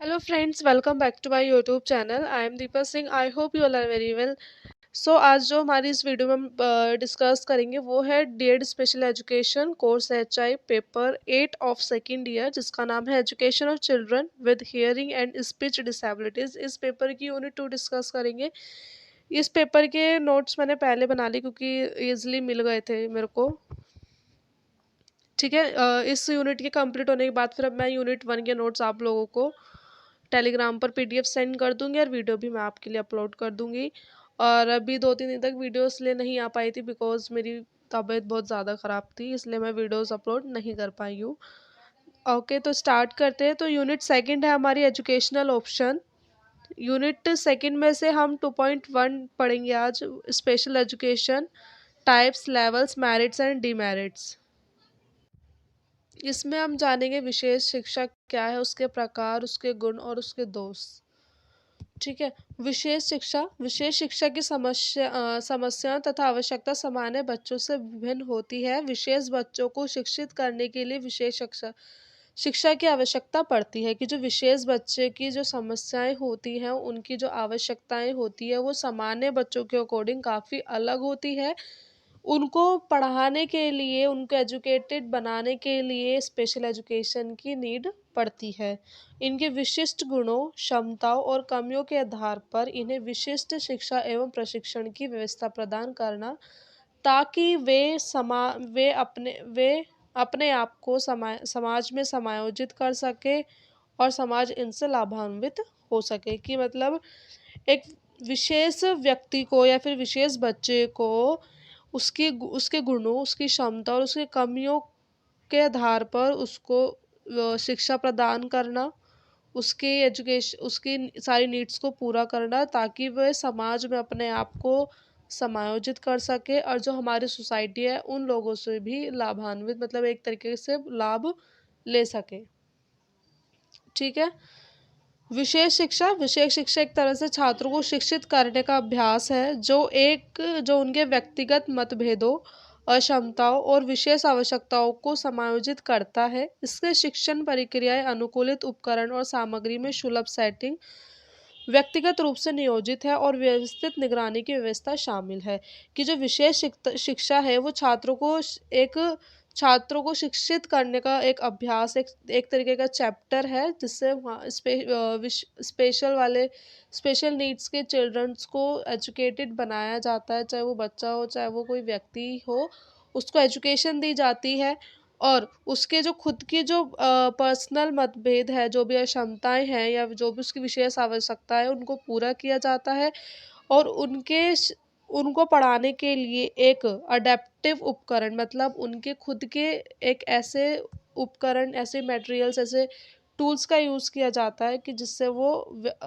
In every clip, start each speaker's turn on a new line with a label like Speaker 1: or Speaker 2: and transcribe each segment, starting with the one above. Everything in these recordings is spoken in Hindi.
Speaker 1: Hello friends, welcome back to my YouTube channel. I am Deepa Singh. I hope you all are very well. आज जो हमारी इस वीडियो में हम डिस्कस करेंगे वो है D Ed special education course HI paper 8 of second year, जिसका नाम है education of children with hearing and speech disabilities. इस पेपर की यूनिट 2 डिस्कस करेंगे। इस पेपर के नोट्स मैंने पहले बना ली क्योंकि ईजिली मिल गए थे मेरे को। ठीक है, इस यूनिट के कंप्लीट होने के बाद फिर अब मैं यूनिट 1 के नोट्स आप लोगों को टेलीग्राम पर पीडीएफ सेंड कर दूंगी और वीडियो भी मैं आपके लिए अपलोड कर दूंगी। और अभी 2-3 दिन तक वीडियो इसलिए नहीं आ पाई थी बिकॉज मेरी तबीयत बहुत ज़्यादा ख़राब थी, इसलिए मैं वीडियोस अपलोड नहीं कर पाई हूँ। ओके, तो स्टार्ट करते हैं। तो यूनिट सेकंड है हमारी एजुकेशनल ऑप्शन। यूनिट सेकंड में से हम 2.1 पढ़ेंगे आज, special education types, levels, merits and demerits. इसमें हम जानेंगे विशेष शिक्षा क्या है, उसके प्रकार, उसके गुण और उसके दोष। ठीक है। विशेष शिक्षा की समस्याएं तथा आवश्यकता सामान्य बच्चों से विभिन्न होती है। विशेष बच्चों को शिक्षित करने के लिए विशेष शिक्षा शिक्षा की आवश्यकता पड़ती है कि जो विशेष बच्चे की जो समस्याएं होती हैं, उनकी जो आवश्यकताएं होती है वो सामान्य बच्चों के अकॉर्डिंग काफ़ी अलग होती है। उनको पढ़ाने के लिए, उनको एजुकेटेड बनाने के लिए स्पेशल एजुकेशन की नीड पड़ती है। इनके विशिष्ट गुणों, क्षमताओं और कमियों के आधार पर इन्हें विशिष्ट शिक्षा एवं प्रशिक्षण की व्यवस्था प्रदान करना, ताकि वे अपने आप को समाज में समायोजित कर सके और समाज इनसे लाभान्वित हो सके। कि मतलब एक विशेष व्यक्ति को या फिर विशेष बच्चे को उसके गुणों, उसकी क्षमता और उसकी कमियों के आधार पर उसको शिक्षा प्रदान करना, उसकी सारी नीड्स को पूरा करना, ताकि वह समाज में अपने आप को समायोजित कर सके और जो हमारी सोसाइटी है उन लोगों से भी लाभान्वित, मतलब एक तरीके से लाभ ले सके। ठीक है। विशेष शिक्षा एक तरह से छात्रों को शिक्षित करने का अभ्यास है जो उनके व्यक्तिगत मतभेदों, अक्षमताओं और विशेष आवश्यकताओं को समायोजित करता है। इसके शिक्षण प्रक्रियाएं अनुकूलित उपकरण और सामग्री में सुलभ सेटिंग, व्यक्तिगत रूप से नियोजित है और व्यवस्थित निगरानी की व्यवस्था शामिल है। कि जो शिक्षा है वो छात्रों को शिक्षित करने का एक अभ्यास, एक तरीके का चैप्टर है, जिससे स्पेशल नीड्स के चिल्ड्रंस को एजुकेटेड बनाया जाता है। चाहे वो बच्चा हो, चाहे वो कोई व्यक्ति हो, उसको एजुकेशन दी जाती है और उसके जो खुद की जो पर्सनल मतभेद है, जो भी अक्षमताएं हैं या जो भी उसकी विशेष आवश्यकता है, उनको पूरा किया जाता है। और उनको पढ़ाने के लिए एक अडेप्टिव उपकरण, मतलब उनके खुद के एक ऐसे उपकरण, ऐसे मटेरियल्स, ऐसे टूल्स का यूज़ किया जाता है कि जिससे वो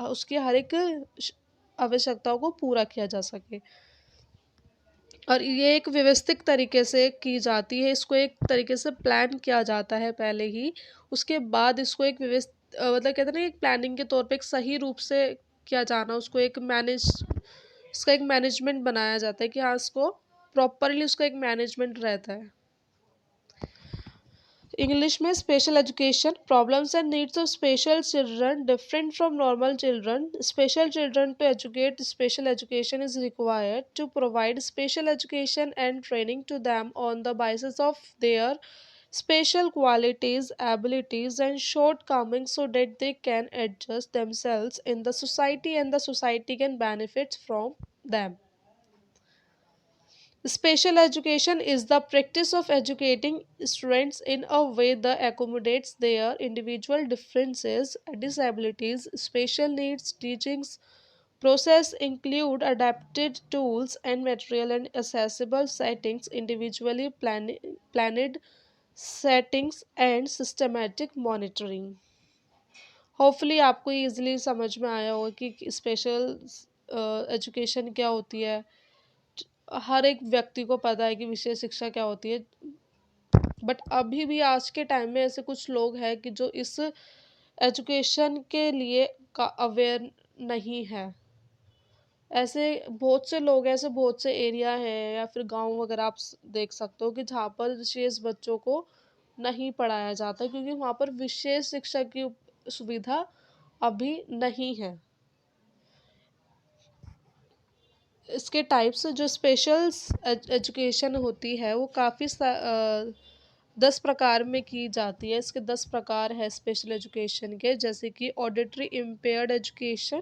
Speaker 1: उसकी हर एक आवश्यकताओं को पूरा किया जा सके। और ये एक व्यवस्थित तरीके से की जाती है, इसको एक तरीके से प्लान किया जाता है पहले ही, उसके बाद इसको एक मतलब कहते हैं ना, एक प्लानिंग के तौर पे एक सही रूप से किया जाना, इसका एक मैनेजमेंट बनाया जाता है कि हाँ, इसको प्रॉपरली उसका एक मैनेजमेंट रहता है। इंग्लिश में special education, problems and needs of special children different from normal children. Special children to educate, special education is required to provide special education and training to them on the basis of their special qualities, abilities and shortcomings, so that they can adjust themselves in the society and the society can benefit from them. Special education is the practice of educating students in a way that accommodates their individual differences, disabilities, special needs. Teachings process include adapted tools and material and accessible settings, planned settings and systematic monitoring. Hopefully आपको इजीली समझ में आया होगा कि स्पेशल एजुकेशन क्या होती है। हर एक व्यक्ति को पता है कि विशेष शिक्षा क्या होती है, बट अभी भी आज के टाइम में ऐसे कुछ लोग हैं कि जो इस एजुकेशन के लिए का अवेयर नहीं है। ऐसे बहुत से लोग हैं, ऐसे बहुत से एरिया हैं या फिर गांव वगैरह आप देख सकते हो कि जहाँ पर विशेष बच्चों को नहीं पढ़ाया जाता, क्योंकि वहाँ पर विशेष शिक्षा की सुविधा अभी नहीं है। इसके टाइप्स जो स्पेशल एजुकेशन होती है वो काफ़ी 10 प्रकार में की जाती है। इसके 10 प्रकार है स्पेशल एजुकेशन के, जैसे कि auditory impaired education,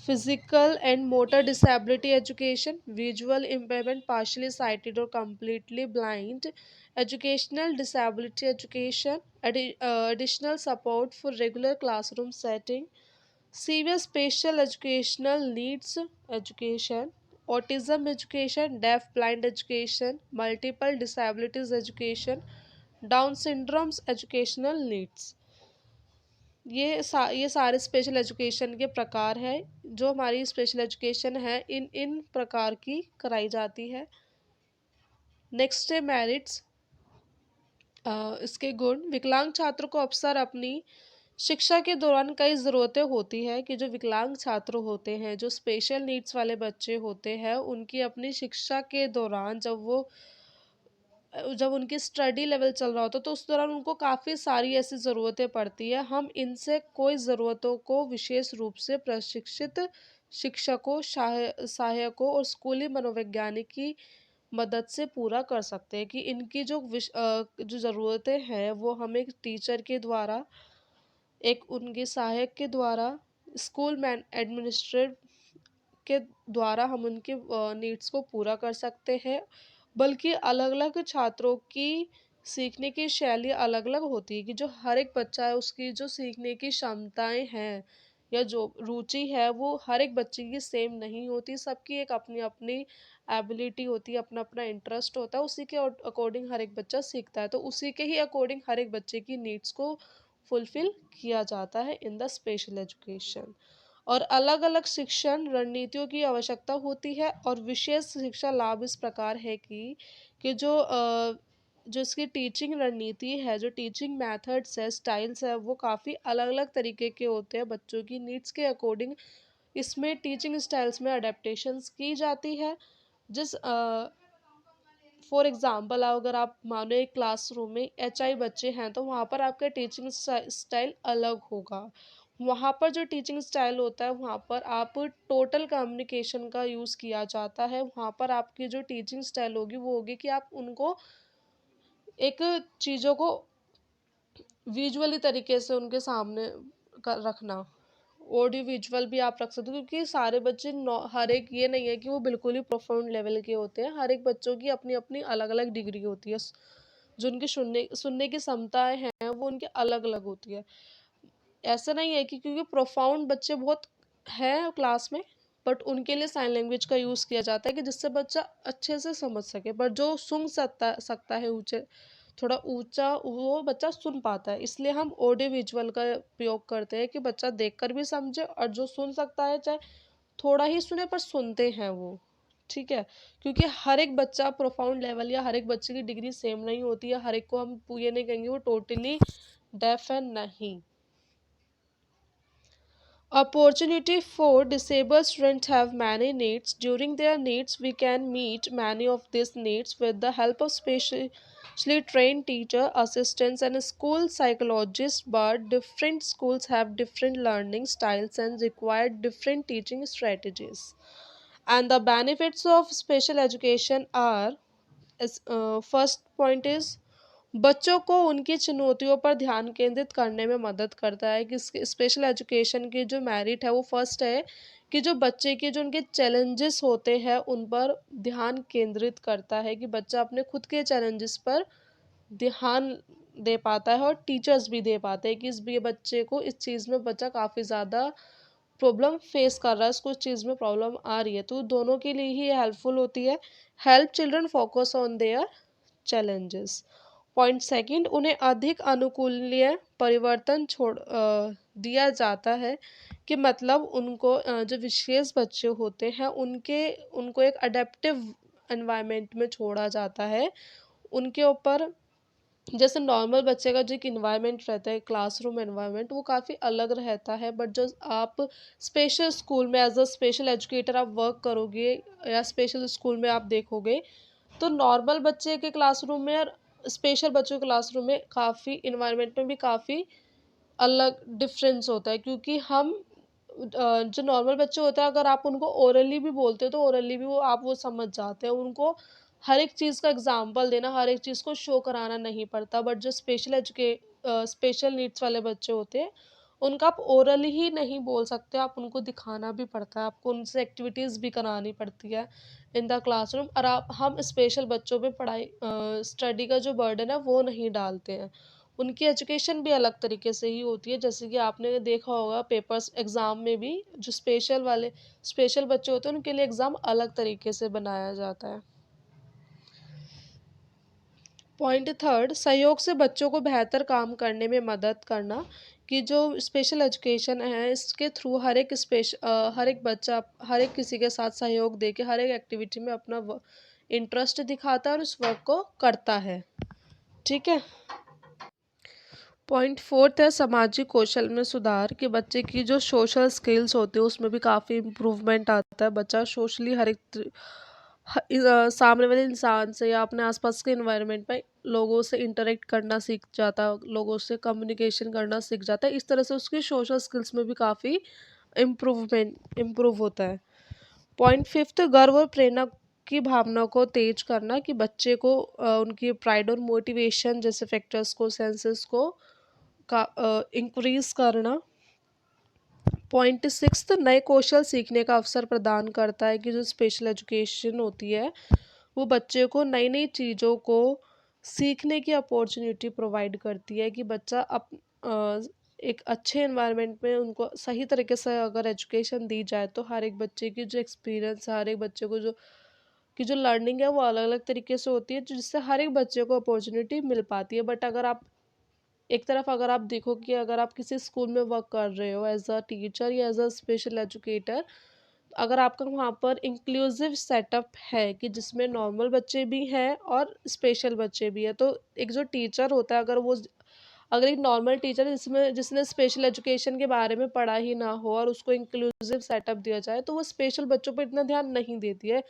Speaker 1: physical and motor disability education, visual impairment, partially sighted or completely blind, educational disability education, additional support for regular classroom setting, severe special educational needs education, autism education, deaf blind education, multiple disabilities education, Down syndromes educational needs। ये सारे स्पेशल एजुकेशन के प्रकार हैं जो हमारी स्पेशल एजुकेशन है इन इन प्रकार की कराई जाती है। नेक्स्ट है मेरिट्स। इसके गुण। विकलांग छात्र को अक्सर अपनी शिक्षा के दौरान कई ज़रूरतें होती है कि जो विकलांग छात्र होते हैं, जो स्पेशल नीड्स वाले बच्चे होते हैं, उनकी अपनी शिक्षा के दौरान जब उनकी स्टडी लेवल चल रहा होता है तो उस दौरान उनको काफ़ी सारी ऐसी ज़रूरतें पड़ती है। हम इनसे कोई ज़रूरतों को विशेष रूप से प्रशिक्षित शिक्षकों, सहायकों और स्कूली मनोवैज्ञानिक की मदद से पूरा कर सकते हैं कि इनकी जो ज़रूरतें हैं वो हम एक टीचर के द्वारा, एक उनके सहायक के द्वारा, स्कूल मैन एडमिनिस्ट्रेट के द्वारा हम उनके नीड्स को पूरा कर सकते हैं। बल्कि अलग-अलग छात्रों की सीखने की शैली अलग-अलग होती है कि जो हर एक बच्चा है उसकी जो सीखने की क्षमताएँ हैं या जो रुचि है वो हर एक बच्चे की सेम नहीं होती। सबकी एक अपनी-अपनी एबिलिटी होती है, अपना-अपना इंटरेस्ट होता है, उसी के अकॉर्डिंग हर एक बच्चा सीखता है। तो उसी के ही अकॉर्डिंग हर एक बच्चे की नीड्स को फुलफ़िल किया जाता है इन द स्पेशल एजुकेशन। और अलग-अलग शिक्षण रणनीतियों की आवश्यकता होती है और विशेष शिक्षा लाभ इस प्रकार है कि जो इसकी टीचिंग रणनीति है, जो टीचिंग मेथड्स है, स्टाइल्स है, वो काफ़ी अलग-अलग तरीके के होते हैं बच्चों की नीड्स के अकॉर्डिंग। इसमें टीचिंग स्टाइल्स में अडेप्टेशंस की जाती है। फॉर एग्ज़ाम्पल अगर आप मानो एक क्लासरूम में एचआई बच्चे हैं तो वहाँ पर आपका टीचिंग स्टाइल अलग होगा। वहाँ पर जो टीचिंग स्टाइल होता है वहाँ पर आप टोटल कम्युनिकेशन का यूज़ किया जाता है। वहाँ पर आपकी जो टीचिंग स्टाइल होगी वो होगी कि आप उनको एक चीज़ों को विजुअली तरीके से उनके सामने रखना। ऑडियो विजुअल भी आप रख सकते हो क्योंकि सारे बच्चे हर एक ये नहीं है कि वो बिल्कुल ही प्रोफाउंड लेवल के होते हैं। हर एक बच्चों की अपनी अपनी अलग अलग डिग्री होती है। जो उनकी सुनने सुनने की क्षमताएं हैं वो उनकी अलग अलग होती है। ऐसा नहीं है कि क्योंकि प्रोफाउंड बच्चे बहुत हैं क्लास में, बट उनके लिए साइन लैंग्वेज का यूज़ किया जाता है कि जिससे बच्चा अच्छे से समझ सके। बट जो सुन सकता सकता है ऊंचे थोड़ा ऊंचा, वो बच्चा सुन पाता है। इसलिए हम ऑडियो विजुअल का उपयोग करते हैं कि बच्चा देखकर भी समझे और जो सुन सकता है चाहे थोड़ा ही सुने पर सुनते हैं वो। ठीक है, क्योंकि हर एक बच्चा प्रोफाउंड लेवल या हर एक बच्चे की डिग्री सेम नहीं होती है। हर एक को हम ये नहीं कहेंगे वो टोटली डेफ है, नहीं। Opportunity for disabled students have many needs. During their needs, we can meet many of these needs with the help of specially trained teacher, assistants, and school psychologists. But different schools have different learning styles and require different teaching strategies. And the benefits of special education are, first point is बच्चों को उनकी चुनौतियों पर ध्यान केंद्रित करने में मदद करता है कि स्पेशल एजुकेशन की जो मेरिट है वो फर्स्ट है कि जो बच्चे के जो उनके चैलेंजेस होते हैं उन पर ध्यान केंद्रित करता है कि बच्चा अपने खुद के चैलेंजेस पर ध्यान दे पाता है और टीचर्स भी दे पाते हैं कि इस ये बच्चे को इस चीज़ में बच्चा काफ़ी ज़्यादा प्रॉब्लम फेस कर रहा है, इसको इस चीज़ में प्रॉब्लम आ रही है, तो दोनों के लिए ही हेल्पफुल होती है। Help children focus on their challenges. Point second, उन्हें अधिक अनुकूल्य परिवर्तन दिया जाता है कि मतलब उनको जो विशेष बच्चे होते हैं उनको एक अडेप्टिव एनवायरनमेंट में छोड़ा जाता है। उनके ऊपर जैसे नॉर्मल बच्चे का जो एक इन्वायरमेंट रहता है, क्लासरूम एनवायरनमेंट, वो काफ़ी अलग रहता है। बट जो आप स्पेशल स्कूल में एज अ स्पेशल एजुकेटर आप वर्क करोगे या स्पेशल स्कूल में आप देखोगे तो नॉर्मल बच्चे के क्लासरूम में और स्पेशल बच्चों के क्लासरूम में काफ़ी इन्वायरमेंट में भी काफ़ी अलग डिफरेंस होता है, क्योंकि हम जो नॉर्मल बच्चे होते हैं, अगर आप उनको ओरली भी बोलते हो तो ओरली भी वो समझ जाते हैं। उनको हर एक चीज़ का एग्जाम्पल देना, हर एक चीज़ को शो कराना नहीं पड़ता। बट जो स्पेशल नीड्स वाले बच्चे होते हैं, उनका आप ओरली ही नहीं बोल सकते, आप उनको दिखाना भी पड़ता है, आपको उनसे एक्टिविटीज़ भी करानी पड़ती है इन द क्लासरूम। और आप हम स्पेशल बच्चों पे स्टडी का जो बर्डन है वो नहीं डालते हैं। उनकी एजुकेशन भी अलग तरीके से ही होती है, जैसे कि आपने देखा होगा पेपर्स एग्ज़ाम में भी जो स्पेशल बच्चे होते हैं उनके लिए एग्ज़ाम अलग तरीके से बनाया जाता है। पॉइंट थर्ड, सहयोग से बच्चों को बेहतर काम करने में मदद करना। कि जो स्पेशल एजुकेशन है इसके थ्रू हर एक बच्चा हर एक किसी के साथ सहयोग दे के हर एक एक्टिविटी में अपना इंटरेस्ट दिखाता है और उस वर्क को करता है। ठीक है। पॉइंट फोर्थ है सामाजिक कौशल में सुधार। कि बच्चे की जो सोशल स्किल्स होती है उसमें भी काफ़ी इम्प्रूवमेंट आता है। बच्चा सोशली सामने वाले इंसान से या अपने आसपास के इन्वायरमेंट में लोगों से इंटरेक्ट करना सीख जाता है, लोगों से कम्युनिकेशन करना सीख जाता है। इस तरह से उसकी सोशल स्किल्स में भी काफ़ी इम्प्रूव होता है। पॉइंट फिफ्थ, गर्व और प्रेरणा की भावना को तेज करना। कि बच्चे को उनकी प्राइड और मोटिवेशन जैसे फैक्टर्स को सेंसेस को का इंक्रीज करना। पॉइंट सिक्स्थ, नए कौशल सीखने का अवसर प्रदान करता है। कि जो स्पेशल एजुकेशन होती है वो बच्चे को नई नई चीज़ों को सीखने की अपॉर्चुनिटी प्रोवाइड करती है। कि बच्चा अ, एक अच्छे एनवायरनमेंट में उनको सही तरीके से अगर एजुकेशन दी जाए तो हर एक बच्चे की जो एक्सपीरियंस है, हर एक बच्चे को जो लर्निंग है वो अलग अलग तरीके से होती है, जिससे हर एक बच्चे को अपॉर्चुनिटी मिल पाती है। बट अगर आप एक तरफ अगर आप देखो कि अगर आप किसी स्कूल में वर्क कर रहे हो एज अ टीचर या एज अ स्पेशल एजुकेटर, अगर आपका वहाँ पर इंक्लूसिव सेटअप है कि जिसमें नॉर्मल बच्चे भी हैं और स्पेशल बच्चे भी हैं, तो एक जो टीचर होता है अगर एक नॉर्मल टीचर जिसमें जिसने स्पेशल एजुकेशन के बारे में पढ़ा ही ना हो और उसको इंक्लूसिव सेटअप दिया जाए तो वो स्पेशल बच्चों पर इतना ध्यान नहीं देती है,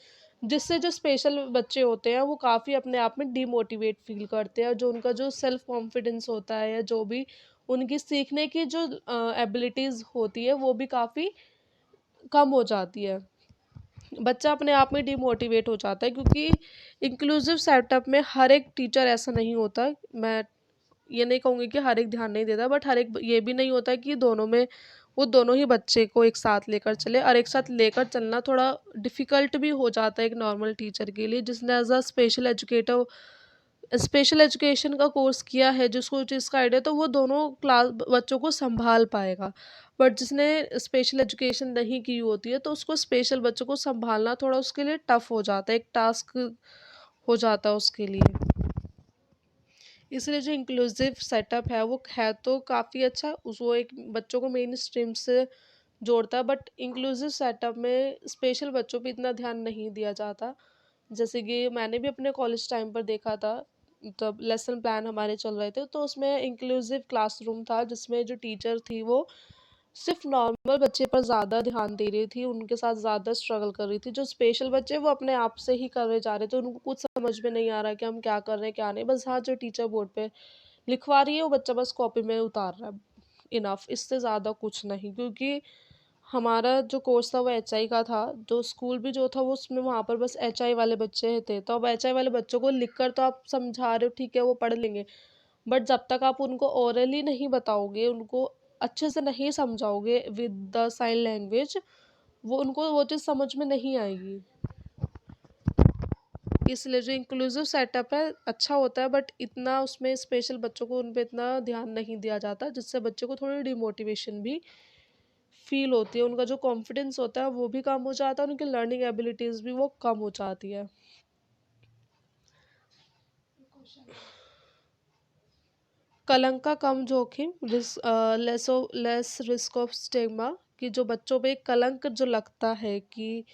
Speaker 1: जिससे जो स्पेशल बच्चे होते हैं वो काफ़ी अपने आप में डिमोटिवेट फील करते हैं। जो उनका जो सेल्फ कॉन्फिडेंस होता है या जो भी उनकी सीखने की जो एबिलिटीज़ होती है वो भी काफ़ी कम हो जाती है। बच्चा अपने आप में डिमोटिवेट हो जाता है, क्योंकि इंक्लूसिव सेटअप में हर एक टीचर ऐसा नहीं होता। मैं ये नहीं कहूँगी कि हर एक ध्यान नहीं देता, बट हर एक ये भी नहीं होता कि वो दोनों ही बच्चे को एक साथ लेकर चले, और एक साथ लेकर चलना थोड़ा डिफ़िकल्ट भी हो जाता है एक नॉर्मल टीचर के लिए जिसने एज अ स्पेशल एजुकेशन का कोर्स किया है, जिसको चीज़ का आइडिया, तो वो दोनों क्लास बच्चों को संभाल पाएगा। बट जिसने स्पेशल एजुकेशन नहीं की होती है तो उसको स्पेशल बच्चों को संभालना थोड़ा उसके लिए टफ हो जाता है, एक टास्क हो जाता है उसके लिए। इसलिए जो इंक्लूसिव सेटअप है वो है तो काफ़ी अच्छा, उस वो एक बच्चों को मेन स्ट्रीम से जोड़ता है, बट इंक्लूसिव सेटअप में स्पेशल बच्चों पे इतना ध्यान नहीं दिया जाता। जैसे कि मैंने भी अपने कॉलेज टाइम पर देखा था, तब लेसन प्लान हमारे चल रहे थे तो उसमें इंक्लूसिव क्लासरूम था जिसमें जो टीचर थी वो सिर्फ नॉर्मल बच्चे पर ज़्यादा ध्यान दे रही थी, उनके साथ ज़्यादा स्ट्रगल कर रही थी। जो स्पेशल बच्चे वो अपने आप से ही करे जा रहे थे, उनको कुछ समझ में नहीं आ रहा कि हम क्या कर रहे हैं क्या नहीं, बस हाँ जो टीचर बोर्ड पे लिखवा रही है वो बच्चा बस कॉपी में उतार रहा है, इनफ, इससे ज़्यादा कुछ नहीं। क्योंकि हमारा जो कोर्स था वो एचआई का था, जो स्कूल भी जो था वो उसमें वहाँ पर बस एचआई वाले बच्चे थे, तो अब एचआई वाले बच्चों को लिख कर तो आप समझा रहे हो, ठीक है वो पढ़ लेंगे, बट जब तक आप उनको ओरली नहीं बताओगे, उनको अच्छे से नहीं समझाओगे विद द साइन लैंग्वेज, वो उनको वो चीज़ समझ में नहीं आएगी। इसलिए जो इंक्लूसिव सेटअप है अच्छा होता है, बट इतना उसमें स्पेशल बच्चों को उन पे इतना ध्यान नहीं दिया जाता, जिससे बच्चों को थोड़ी डिमोटिवेशन भी फील होती है, उनका जो कॉन्फिडेंस होता है वो भी कम हो जाता है, उनकी लर्निंग एबिलिटीज़ भी वो कम हो जाती है। कलंक का कम जोखिम, लेस रिस्क ऑफ स्टिग्मा। कि जो बच्चों पे एक कलंक जो लगता है कि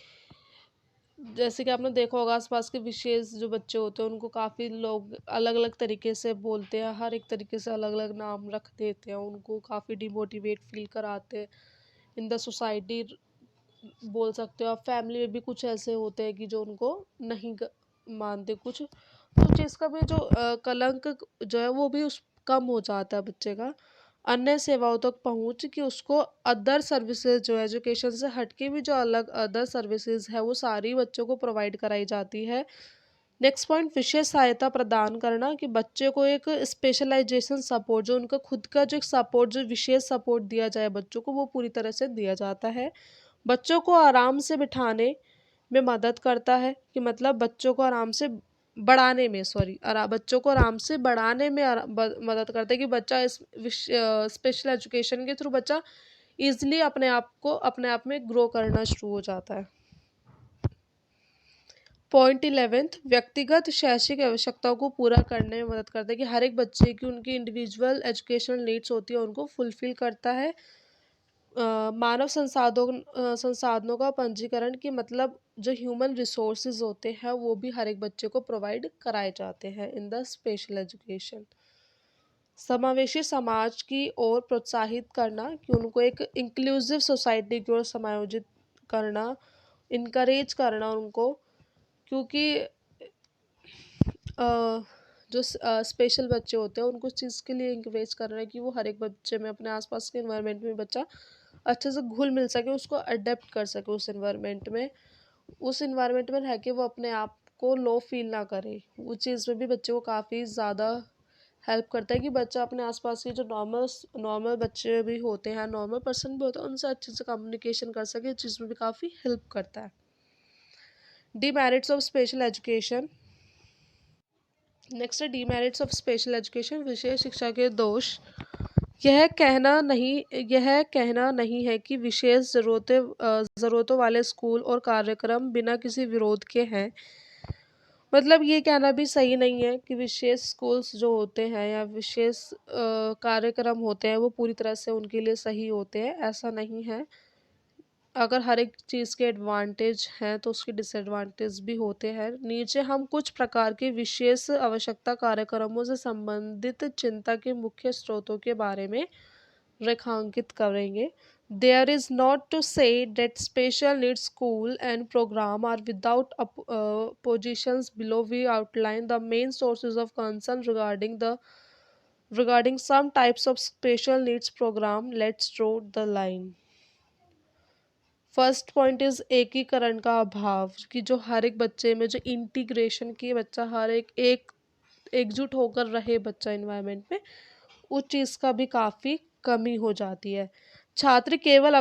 Speaker 1: जैसे कि आपने देखा होगा आसपास के विशेष जो बच्चे होते हैं उनको काफ़ी लोग अलग अलग तरीके से बोलते हैं, हर एक तरीके से अलग अलग नाम रख देते हैं, उनको काफ़ी डिमोटिवेट फील कराते हैं इन द सोसाइटी, बोल सकते हो आप। फैमिली में भी कुछ ऐसे होते हैं कि जो उनको नहीं मानते कुछ, तो चीज़ का भी जो कलंक जो है वो भी उस कम हो जाता है बच्चे का। अन्य सेवाओं तक पहुँच, कि उसको अदर सर्विसेज जो एजुकेशन से हटके भी जो अलग अदर सर्विसेज है वो सारी बच्चों को प्रोवाइड कराई जाती है। नेक्स्ट पॉइंट, विशेष सहायता प्रदान करना, कि बच्चे को एक स्पेशलाइजेशन सपोर्ट, जो उनका खुद का जो एक सपोर्ट, जो विशेष सपोर्ट दिया जाए बच्चों को, वो पूरी तरह से दिया जाता है। बच्चों को आराम से बिठाने में मदद करता है, कि मतलब बच्चों को आराम से बढ़ाने में, सॉरी, बच्चों को आराम से बढ़ाने में मदद करता है, कि बच्चा इस स्पेशल एजुकेशन के थ्रू बच्चा इजीली अपने आप में ग्रो करना शुरू हो जाता है। पॉइंट 11, व्यक्तिगत शैक्षिक आवश्यकताओं को पूरा करने में मदद करता है, कि हर एक बच्चे की उनकी इंडिविजुअल एजुकेशनल नीड्स होती है, उनको फुलफिल करता है। मानव संसाधनों का पंजीकरण, की मतलब जो ह्यूमन रिसोर्सेज होते हैं वो भी हर एक बच्चे को प्रोवाइड कराए जाते हैं इन द स्पेशल एजुकेशन। समावेशी समाज की ओर प्रोत्साहित करना, कि उनको एक इंक्लूसिव सोसाइटी की ओर समायोजित करना, इनकरेज करना उनको, क्योंकि अ, जो स्पेशल बच्चे होते हैं उनको उस चीज़ के लिए इंकरेज कर रहे हैं कि वो हर एक बच्चे में अपने आसपास के इन्वायरमेंट में बच्चा अच्छे से घुल मिल सके, उसको अडेप्ट कर सके उस इन्वायरमेंट में रह के वो अपने आप को लो फील ना करे। उस चीज़ में भी बच्चे को काफ़ी ज़्यादा हेल्प करता है, कि बच्चा अपने आसपास के जो नॉर्मल नॉर्मल बच्चे भी होते हैं, नॉर्मल पर्सन भी होते हैं, उनसे अच्छे से कम्युनिकेशन कर सके, इस चीज़ में भी काफ़ी हेल्प करता है। Demerits of special education. Next है डीमेरिट्स ऑफ स्पेशल एजुकेशन, विशेष शिक्षा के दोष। यह कहना नहीं है कि विशेष ज़रूरतों वाले स्कूल और कार्यक्रम बिना किसी विरोध के हैं। मतलब ये कहना भी सही नहीं है कि विशेष स्कूल्स जो होते हैं या विशेष कार्यक्रम होते हैं वो पूरी तरह से उनके लिए सही होते हैं, ऐसा नहीं है। अगर हर एक चीज़ के एडवांटेज हैं तो उसके डिसएडवांटेज भी होते हैं। नीचे हम कुछ प्रकार के विशेष आवश्यकता कार्यक्रमों से संबंधित चिंता के मुख्य स्रोतों के बारे में रेखांकित करेंगे। There is not to say that special needs school and program are without positions below we outline the main sources of concern regarding some types of special needs program. Let's draw the line. First point is एकीकरण का अभाव, कि जो हर एक बच्चे में जो इंटीग्रेशन की बच्चा हर एक एकजुट होकर रहे बच्चा इन्वायरमेंट में, उस चीज़ का भी काफ़ी कमी हो जाती है। छात्र केवल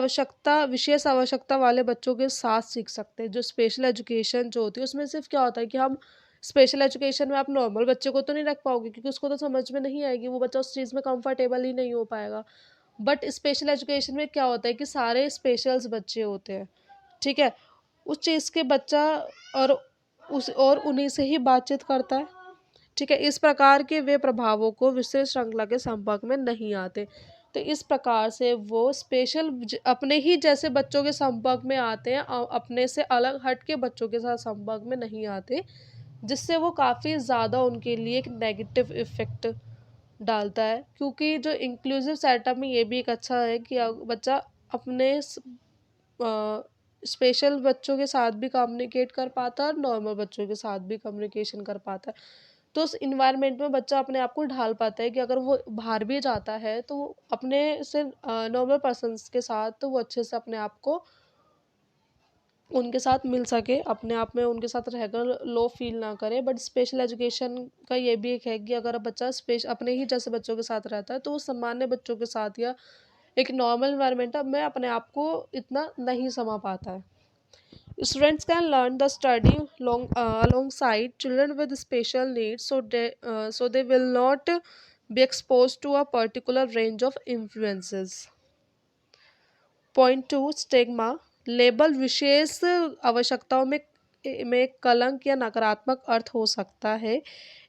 Speaker 1: विशेष आवश्यकता वाले बच्चों के साथ सीख सकते हैं। जो स्पेशल एजुकेशन जो होती है उसमें सिर्फ क्या होता है कि हम स्पेशल एजुकेशन में आप नॉर्मल बच्चे को तो नहीं रख पाओगे, क्योंकि उसको तो समझ में नहीं आएगी, वो बच्चा उस चीज़ में कंफर्टेबल ही नहीं हो पाएगा। बट स्पेशल एजुकेशन में क्या होता है कि सारे स्पेशल्स बच्चे होते हैं, ठीक है, उस चीज़ के बच्चा और उन्हीं से ही बातचीत करता है, ठीक है। इस प्रकार के वे प्रभावों को विस्तृत श्रृंखला के संपर्क में नहीं आते। तो इस प्रकार से वो अपने ही जैसे बच्चों के संपर्क में आते हैं, अपने से अलग हट के बच्चों के साथ संपर्क में नहीं आते, जिससे वो काफ़ी ज़्यादा उनके लिए एक नेगेटिव इफ़ेक्ट डालता है। क्योंकि जो इंक्लूसिव सेटअप में ये भी एक अच्छा है कि बच्चा अपने स्पेशल बच्चों के साथ भी कम्युनिकेट कर पाता है और नॉर्मल बच्चों के साथ भी कम्युनिकेशन कर पाता है। तो उस इन्वायरमेंट में बच्चा अपने आप को ढाल पाता है, कि अगर वो बाहर भी जाता है तो वो अपने से नॉर्मल पर्सन्स के साथ तो वो अच्छे से अपने आप को उनके साथ मिल सके, अपने आप में उनके साथ रहकर लो फील ना करे। बट स्पेशल एजुकेशन का ये भी एक है कि अगर बच्चा अपने ही जैसे बच्चों के साथ रहता है तो वो सामान्य बच्चों के साथ या एक नॉर्मल इन्वायरमेंट में अपने आप को इतना नहीं समा पाता है। Students can learn the study alongside children with special needs, so they will not be exposed to a particular range of influences. Point 2, stigma. Label विशेष आवश्यकताओं में कलंक या नकारात्मक अर्थ हो सकता है।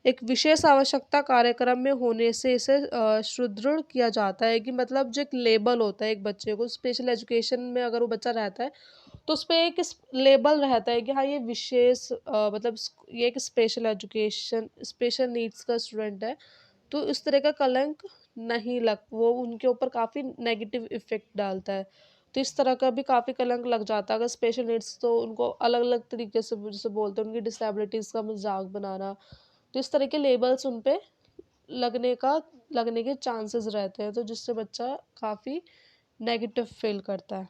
Speaker 1: एक विशेष आवश्यकता कार्यक्रम में होने से इसे सुदृढ़ किया जाता है, कि मतलब जो एक लेबल होता है एक बच्चे को स्पेशल एजुकेशन में अगर वो बच्चा रहता है तो उस पर एक लेबल रहता है कि हाँ ये विशेष ये एक स्पेशल नीड्स का स्टूडेंट है। तो इस तरह का कलंक नहीं लग वो उनके ऊपर काफ़ी नेगेटिव इफ़ेक्ट डालता है। तो इस तरह का भी काफ़ी कलंक लग जाता है। अगर स्पेशल नीड्स तो उनको अलग-अलग तरीके से जैसे बोलते हैं, उनकी डिसेबिलिटीज़ का मज़ाक बनाना। तो इस तरह के लेबल्स उन पे लगने का लगने के चांसेस रहते हैं, तो जिससे बच्चा काफ़ी नेगेटिव फील करता है।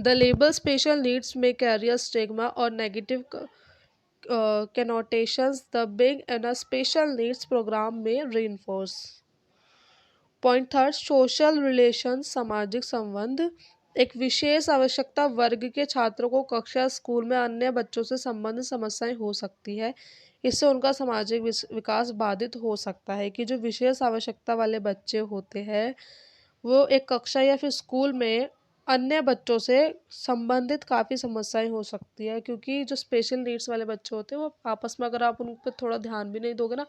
Speaker 1: द लेबल स्पेशल नीड्स में कैरी अ स्टिग्मा और negative connotations the being in a special needs program may reinforce। Point third, social relation, सामाजिक संबंध। एक विशेष आवश्यकता वर्ग के छात्रों को कक्षा स्कूल में अन्य बच्चों से संबंध समस्याएं हो सकती है। इससे उनका सामाजिक विकास बाधित हो सकता है। कि जो विशेष आवश्यकता वाले बच्चे होते हैं वो एक कक्षा या फिर स्कूल में अन्य बच्चों से संबंधित काफ़ी समस्याएं हो सकती है, क्योंकि जो स्पेशल नीड्स वाले बच्चे होते हैं वो आपस में अगर आप उन पर थोड़ा ध्यान भी नहीं दोगे ना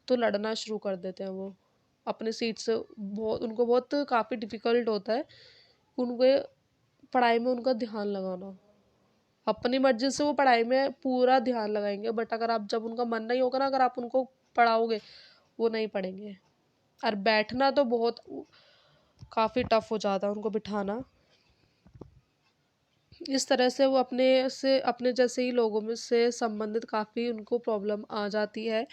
Speaker 1: तो लड़ना शुरू कर देते हैं। वो अपने सीट से बहुत उनको बहुत काफ़ी डिफ़िकल्ट होता है उनके पढ़ाई में उनका ध्यान लगाना। अपनी मर्ज़ी से वो पढ़ाई में पूरा ध्यान लगाएँगे, बट अगर आप जब उनका मन नहीं होगा ना, अगर आप उनको पढ़ाओगे, वो नहीं पढ़ेंगे। और बैठना तो बहुत काफ़ी टफ हो जाता है उनको बिठाना। इस तरह से वो अपने जैसे ही लोगों में से संबंधित काफ़ी उनको प्रॉब्लम आ जाती है।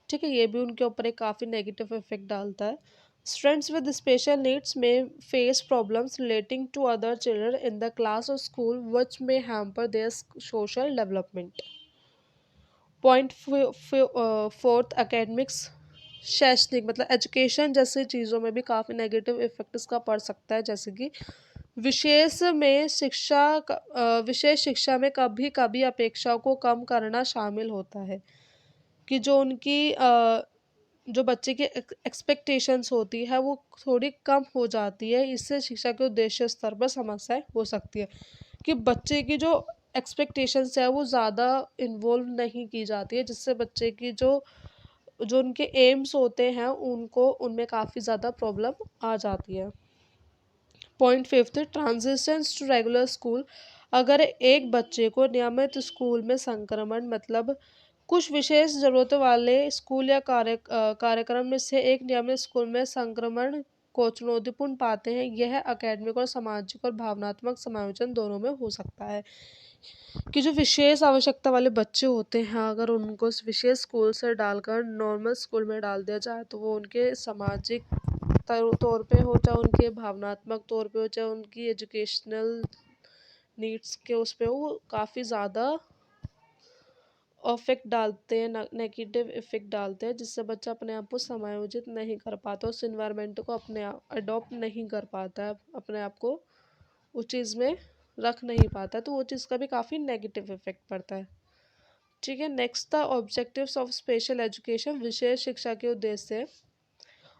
Speaker 1: ठीक है, ये भी उनके ऊपर एक काफ़ी नेगेटिव इफेक्ट डालता है। Students with special needs may face problems relating to other children in the class और school which may hamper their social development. Point fourth, academics, शैक्षणिक मतलब एजुकेशन जैसी चीज़ों में भी काफ़ी नेगेटिव इफेक्ट इसका पड़ सकता है। जैसे कि विशेष शिक्षा में कभी कभी अपेक्षाओं को कम करना शामिल होता है। कि जो उनकी जो बच्चे की एक्सपेक्टेशंस होती है वो थोड़ी कम हो जाती है। इससे शिक्षा के उद्देश्य स्तर पर समस्याएं हो सकती है। कि बच्चे की जो एक्सपेक्टेशंस है वो ज़्यादा इन्वॉल्व नहीं की जाती है, जिससे बच्चे की जो जो उनके एम्स होते हैं उनको उनमें काफ़ी ज़्यादा प्रॉब्लम आ जाती है। Point fifth, transitions to regular school. अगर एक बच्चे को नियमित स्कूल में संक्रमण मतलब कुछ विशेष ज़रूरतों वाले स्कूल या कार्यक्रम में से एक नियमित स्कूल में संक्रमण को चुनौतीपूर्ण पाते हैं, यह अकेडमिक और सामाजिक और भावनात्मक समायोजन दोनों में हो सकता है। कि जो विशेष आवश्यकता वाले बच्चे होते हैं अगर उनको उस विशेष स्कूल से डालकर नॉर्मल स्कूल में डाल दिया जाए तो वो उनके सामाजिक तौर पे हो, चाहे उनके भावनात्मक तौर पे हो, चाहे उनकी एजुकेशनल नीड्स के उस पे हो, वो काफ़ी ज़्यादा इफेक्ट डालते हैं, नेगेटिव इफेक्ट डालते हैं, जिससे बच्चा अपने आप को समायोजित नहीं कर पाता, उस इन्वायरमेंट को अपने आप अडॉप्ट नहीं कर पाता है, अपने आप को उस चीज़ में रख नहीं पाता, तो वो चीज़ का भी काफ़ी नेगेटिव इफेक्ट पड़ता है। ठीक है, next the objectives of special education, विशेष शिक्षा के उद्देश्य।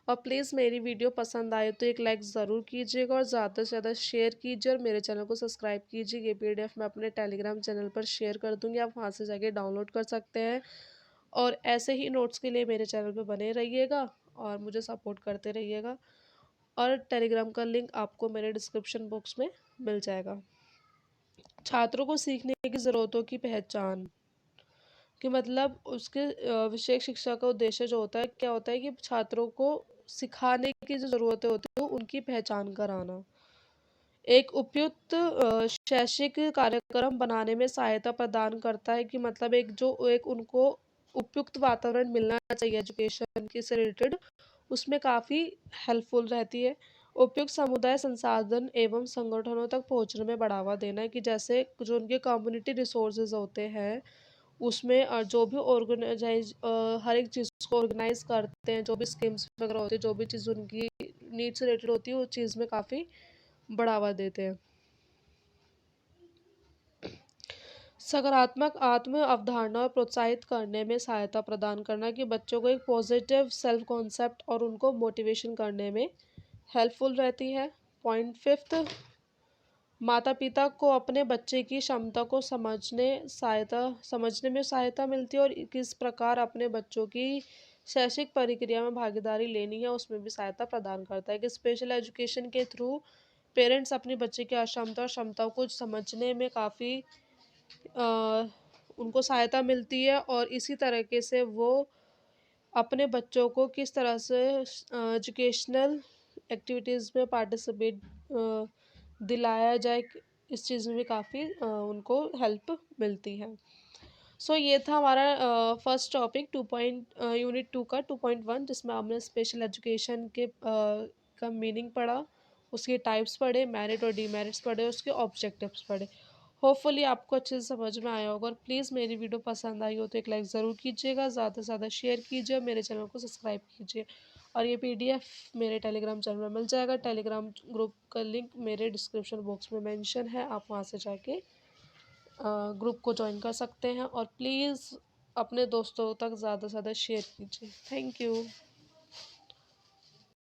Speaker 1: और प्लीज़ मेरी वीडियो पसंद आए तो एक लाइक ज़रूर कीजिएगा और ज़्यादा से ज़्यादा शेयर कीजिए और मेरे चैनल को सब्सक्राइब कीजिए। ये पीडीएफ मैं अपने टेलीग्राम चैनल पर शेयर कर दूँगी, आप वहाँ से जाके डाउनलोड कर सकते हैं। और ऐसे ही नोट्स के लिए मेरे चैनल पर बने रहिएगा और मुझे सपोर्ट करते रहिएगा। और टेलीग्राम का लिंक आपको मेरे डिस्क्रिप्शन बॉक्स में मिल जाएगा। छात्रों को सीखने की ज़रूरतों की पहचान। कि मतलब उसके विशेष शिक्षा का उद्देश्य जो होता है क्या होता है कि छात्रों को सिखाने की जो ज़रूरतें होती है उनकी पहचान कराना। एक उपयुक्त शैक्षिक कार्यक्रम बनाने में सहायता प्रदान करता है। कि मतलब एक उनको उपयुक्त वातावरण मिलना चाहिए एजुकेशन के से रिलेटेड, उसमें काफ़ी हेल्पफुल रहती है। उपयुक्त समुदाय संसाधन एवं संगठनों तक पहुंचने में बढ़ावा देना है। कि जैसे जो उनके कम्युनिटी रिसोर्सेज होते हैं उसमें जो भी हर एक चीज़ को ऑर्गेनाइज करते हैं, जो भी स्कीम्स वगैरह होती है, जो भी चीज़ उनकी नीड से रिलेटेड होती है उस चीज़ में काफ़ी बढ़ावा देते हैं। सकारात्मक आत्म अवधारणा और प्रोत्साहित करने में सहायता प्रदान करना। कि बच्चों को एक पॉजिटिव सेल्फ कॉन्सेप्ट और उनको मोटिवेशन करने में हेल्पफुल रहती है। पॉइंट फिफ्थ, माता पिता को अपने बच्चे की क्षमता को समझने में सहायता मिलती है और किस प्रकार अपने बच्चों की शैक्षिक प्रक्रिया में भागीदारी लेनी है उसमें भी सहायता प्रदान करता है। कि स्पेशल एजुकेशन के थ्रू पेरेंट्स अपने बच्चे की अक्षमता और क्षमताओं को समझने में काफ़ी उनको सहायता मिलती है और इसी तरीके से वो अपने बच्चों को किस तरह से एजुकेशनल एक्टिविटीज़ में पार्टिसिपेट दिलाया जाए, इस चीज़ में भी काफ़ी उनको हेल्प मिलती है। सो ये था हमारा फर्स्ट टॉपिक यूनिट 2 का 2.1, जिसमें हमने स्पेशल एजुकेशन के का मीनिंग पढ़ा, उसके टाइप्स पढ़े, मेरिट और डीमेरिट्स पढ़े, उसके ऑब्जेक्टिव्स पढ़े। होपफुली आपको अच्छे से समझ में आया होगा, और प्लीज़ मेरी वीडियो पसंद आई हो तो एक लाइक ज़रूर कीजिएगा, ज़्यादा से ज़्यादा शेयर कीजिए, मेरे चैनल को सब्सक्राइब कीजिए। और ये पीडीएफ मेरे टेलीग्राम चैनल में मिल जाएगा। टेलीग्राम ग्रुप का लिंक मेरे डिस्क्रिप्शन बॉक्स में मेंशन है, आप वहाँ से जाके ग्रुप को ज्वाइन कर सकते हैं। और प्लीज़ अपने दोस्तों तक ज़्यादा से ज़्यादा शेयर कीजिए। Thank you.